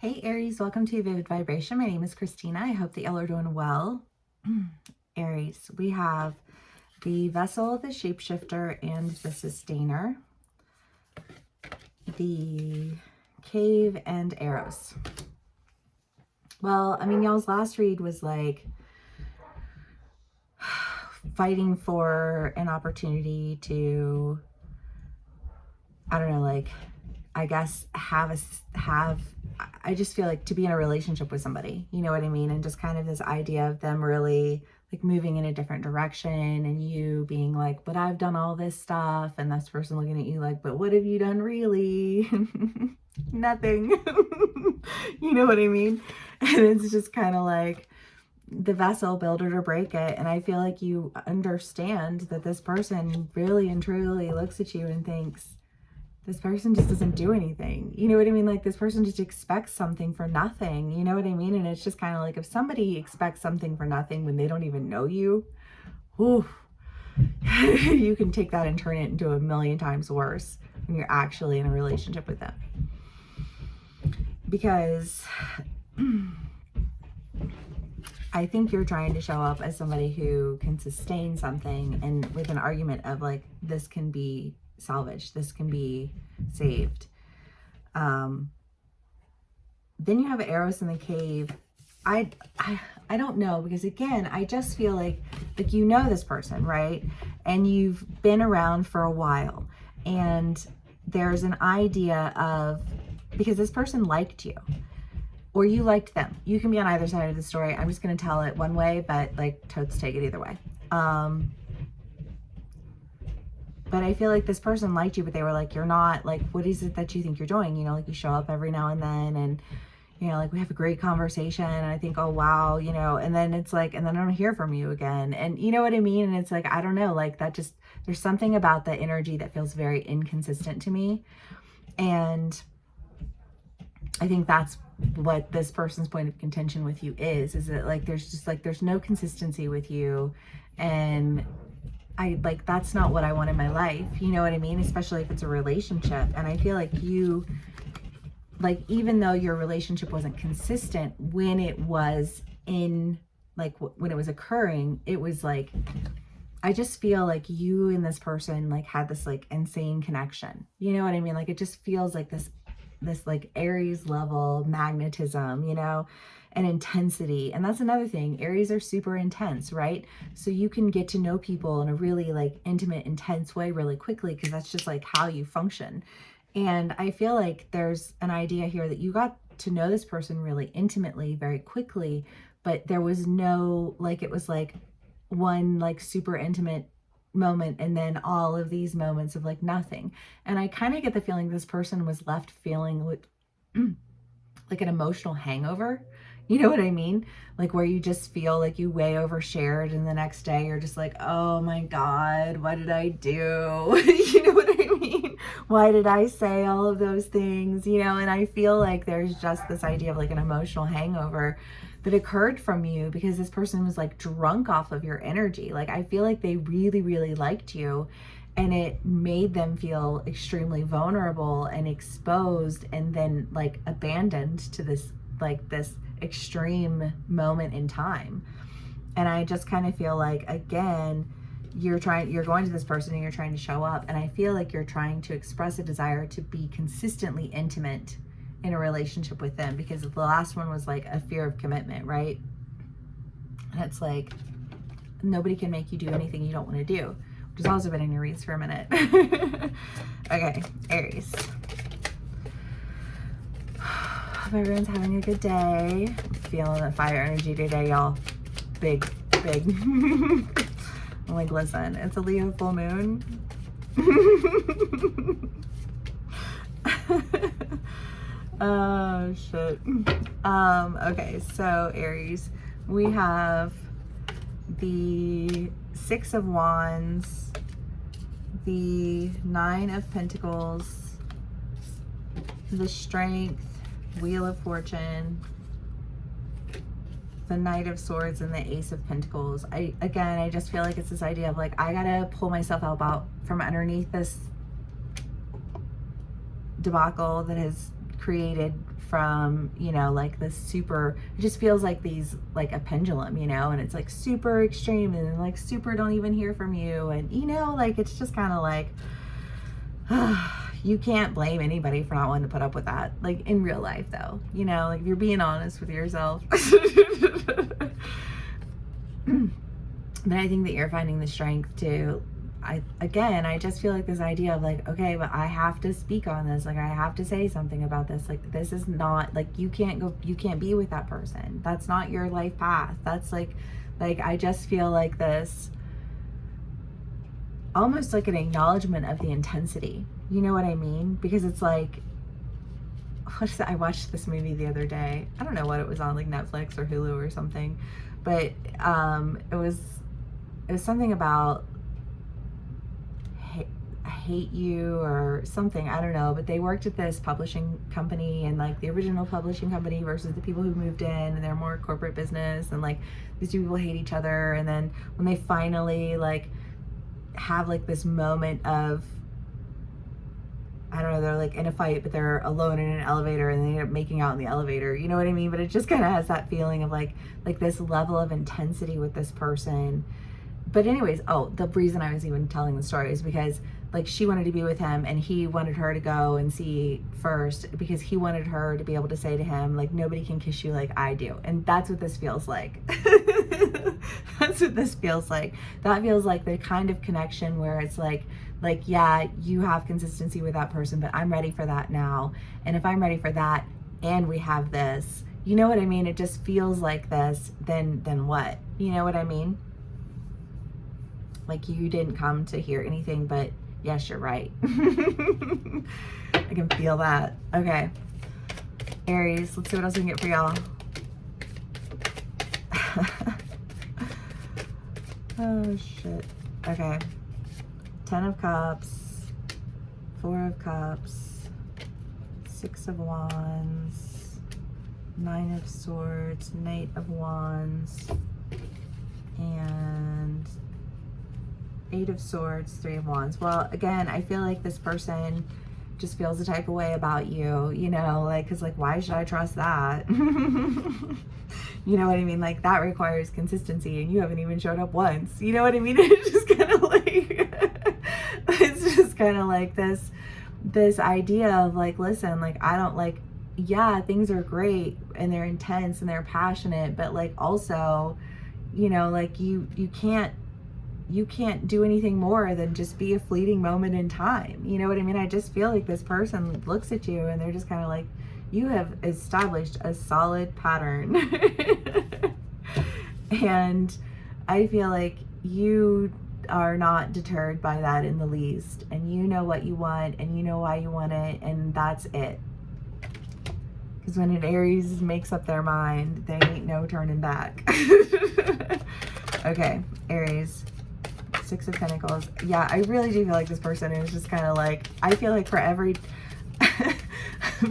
Hey Aries, welcome to Vivid Vibration. My name is Christina. I hope that y'all are doing well. Aries, we have the Vessel, the Shapeshifter, and the Sustainer, the Cave, and Eros. Well, I mean, y'all's last read was like fighting for an opportunity to, I don't know, like, I guess I just feel like to be in a relationship with somebody, you know what I mean? And just kind of this idea of them really like moving in a different direction and you being like, but I've done all this stuff. And this person looking at you like, but what have you done really? Nothing. You know what I mean? And it's just kind of like the vessel, build it or break it. And I feel like you understand that this person really and truly looks at you and thinks, this person just doesn't do anything. You know what I mean? Like this person just expects something for nothing. You know what I mean? And it's just kind of like if somebody expects something for nothing when they don't even know you, whew, you can take that and turn it into a million times worse when you're actually in a relationship with them. Because I think you're trying to show up as somebody who can sustain something, and with an argument of like, this can be salvaged, this can be saved. Then you have Eros in the Cave. I don't know, because again, I just feel like you know this person, right? And you've been around for a while, and there's an idea of, because this person liked you or you liked them. You can be on either side of the story. I'm just going to tell it one way, but like totes take it either way. But I feel like this person liked you, but they were like, you're not, like, what is it that you think you're doing? You know, like you show up every now and then and, you know, like we have a great conversation and I think, oh, wow, you know, and then it's like, and then I don't hear from you again. And you know what I mean? And it's like, I don't know, like that just, there's something about the energy that feels very inconsistent to me. And I think that's what this person's point of contention with you is that like, there's just like, there's no consistency with you. And I like, that's not what I want in my life. You know what I mean? Especially if it's a relationship. And I feel like you, like, even though your relationship wasn't consistent when it was in, like, when it was occurring, it was like, I just feel like you and this person like had this like insane connection. You know what I mean? Like, it just feels like this like Aries level magnetism, you know, and intensity. And that's another thing. Aries are super intense, right? So you can get to know people in a really like intimate, intense way really quickly, because that's just like how you function. And I feel like there's an idea here that you got to know this person really intimately, very quickly, but there was no, like, it was like one like super intimate moment and then all of these moments of like nothing. And I kind of get the feeling this person was left feeling like an emotional hangover. You know what I mean? Like where you just feel like you way overshared and the next day you're just like, oh my God, what did I do? You know what I mean? Why did I say all of those things? You know, and I feel like there's just this idea of like an emotional hangover that occurred from you because this person was like drunk off of your energy. Like I feel like they really, really liked you, and it made them feel extremely vulnerable and exposed and then like abandoned to this like this extreme moment in time. And I just kind of feel like, again, you're going to this person and you're trying to show up, and I feel like you're trying to express a desire to be consistently intimate in a relationship with them, because the last one was like a fear of commitment, right? And it's like nobody can make you do anything you don't want to do, which has also been in your reads for a minute. Okay, Aries. Hope everyone's having a good day. I'm feeling the fire energy today, y'all. Big. I'm like, listen, it's a Leo full moon. Oh shit. Okay, so Aries, we have the Six of Wands, the Nine of Pentacles, the Strength, Wheel of Fortune, the Knight of Swords, and the Ace of Pentacles. I just feel like it's this idea of like, I gotta pull myself out from underneath this debacle that has created from, you know, like this super, it just feels like these, like a pendulum, you know, and it's like super extreme and like super don't even hear from you. And, you know, like, it's just kind of like, you can't blame anybody for not wanting to put up with that. Like in real life though, you know, like if you're being honest with yourself. But I think that you're finding the strength to, I just feel like this idea of like, okay, but I have to speak on this. Like I have to say something about this. Like this is not, like you can't be with that person. That's not your life path. That's like I just feel like this, almost like an acknowledgement of the intensity. You know what I mean? Because it's like, what is it? I watched this movie the other day. I don't know what it was on, like Netflix or Hulu or something, but it was something about I hate you or something, I don't know, but they worked at this publishing company, and like the original publishing company versus the people who moved in, and they're more corporate business, and like these two people hate each other. And then when they finally like have like this moment of, I don't know, they're like in a fight, but they're alone in an elevator and they end up making out in the elevator. You know what I mean? But it just kind of has that feeling of like this level of intensity with this person. But anyways, the reason I was even telling the story is because like she wanted to be with him and he wanted her to go and see first, because he wanted her to be able to say to him, like, nobody can kiss you like I do. And that's what this feels like. That's what this feels like. That feels like the kind of connection where it's like, yeah, you have consistency with that person, but I'm ready for that now. And if I'm ready for that and we have this, you know what I mean? It just feels like this, then what? You know what I mean? Like you didn't come to hear anything, but yes, you're right. I can feel that. Okay. Aries, let's see what else we can get for y'all. Oh, shit. Okay. 10 of Cups, 4 of Cups, 6 of Wands, 9 of Swords, Knight of Wands, and 8 of Swords, 3 of Wands. Well, again, I feel like this person just feels the type of way about you, you know, like, because like, why should I trust that? You know what I mean? Like that requires consistency, and you haven't even showed up once. You know what I mean? It's just kind of like, it's just kind of like this idea of like, listen, like, I don't like, yeah, things are great and they're intense and they're passionate, but like also, you know, like you can't do anything more than just be a fleeting moment in time. You know what I mean? I just feel like this person looks at you and they're just kind of like, you have established a solid pattern. And I feel like you are not deterred by that in the least. And you know what you want and you know why you want it, and that's it. Because when an Aries makes up their mind, they ain't no turning back. Okay, Aries. 6 of Pentacles. Yeah, I really do feel like this person is just kind of like, I feel like for every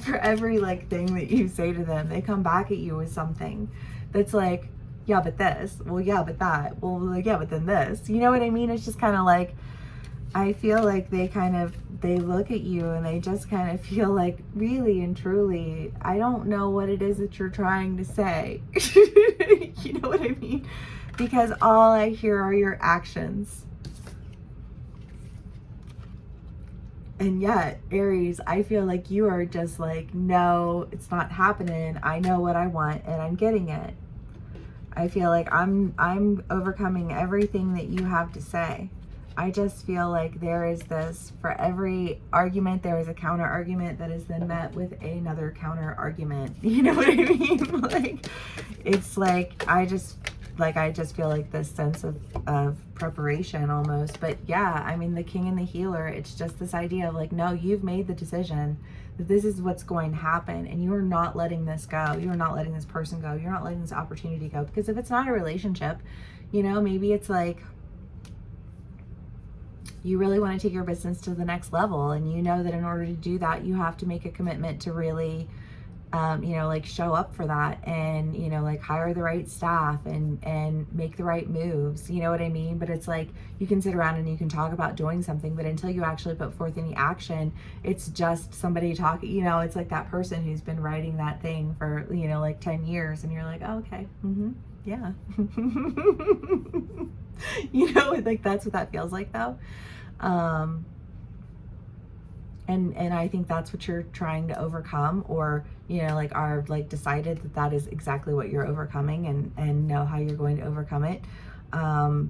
for every like thing that you say to them, they come back at you with something that's like, yeah, but this, well, yeah, but that, well, like, yeah, but then this, you know what I mean? It's just kind of like, I feel like they look at you and they just kind of feel like, really and truly, I don't know what it is that you're trying to say. You know what I mean? Because all I hear are your actions. And yet, Aries, I feel like you are just like, no, it's not happening. I know what I want and I'm getting it. I feel like I'm overcoming everything that you have to say. I just feel like there is this, for every argument, there is a counter argument that is then met with another counter argument. You know what I mean? Like, it's like, I just feel like this sense of preparation almost. But yeah, I mean, the King and the Healer, it's just this idea of like, no, you've made the decision that this is what's going to happen, and you're not letting this go. You're not letting this person go. You're not letting this opportunity go. Because if it's not a relationship, you know, maybe it's like, you really want to take your business to the next level, and you know that in order to do that, you have to make a commitment to really you know, like show up for that, and, you know, like hire the right staff, and make the right moves, you know what I mean? But it's like, you can sit around and you can talk about doing something, but until you actually put forth any action, it's just somebody talking, you know, it's like that person who's been writing that thing for, you know, like 10 years, and you're like, oh, okay, yeah. You know, like that's what that feels like though. And I think that's what you're trying to overcome, or, you know, like are like decided that that is exactly what you're overcoming, and know how you're going to overcome it.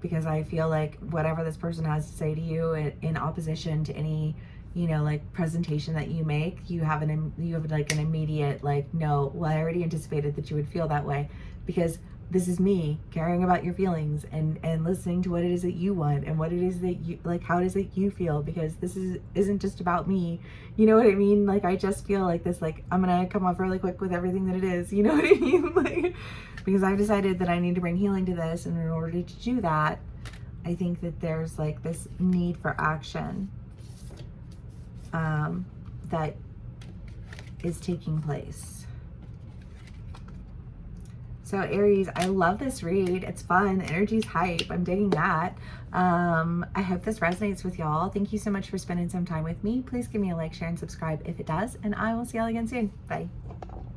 Because I feel like whatever this person has to say to you in opposition to any, you know, like presentation that you make, you have like an immediate like, no, well, I already anticipated that you would feel that way, because this is me caring about your feelings, and listening to what it is that you want, and what it is that you like, how it is that you feel, because isn't just about me, you know what I mean? Like, I just feel like this, like, I'm gonna come off really quick with everything that it is, you know what I mean? Like, because I've decided that I need to bring healing to this, and in order to do that, I think that there's like this need for action that is taking place. So Aries, I love this read. It's fun. The energy's hype. I'm digging that. I hope this resonates with y'all. Thank you so much for spending some time with me. Please give me a like, share, and subscribe if it does. And I will see y'all again soon. Bye.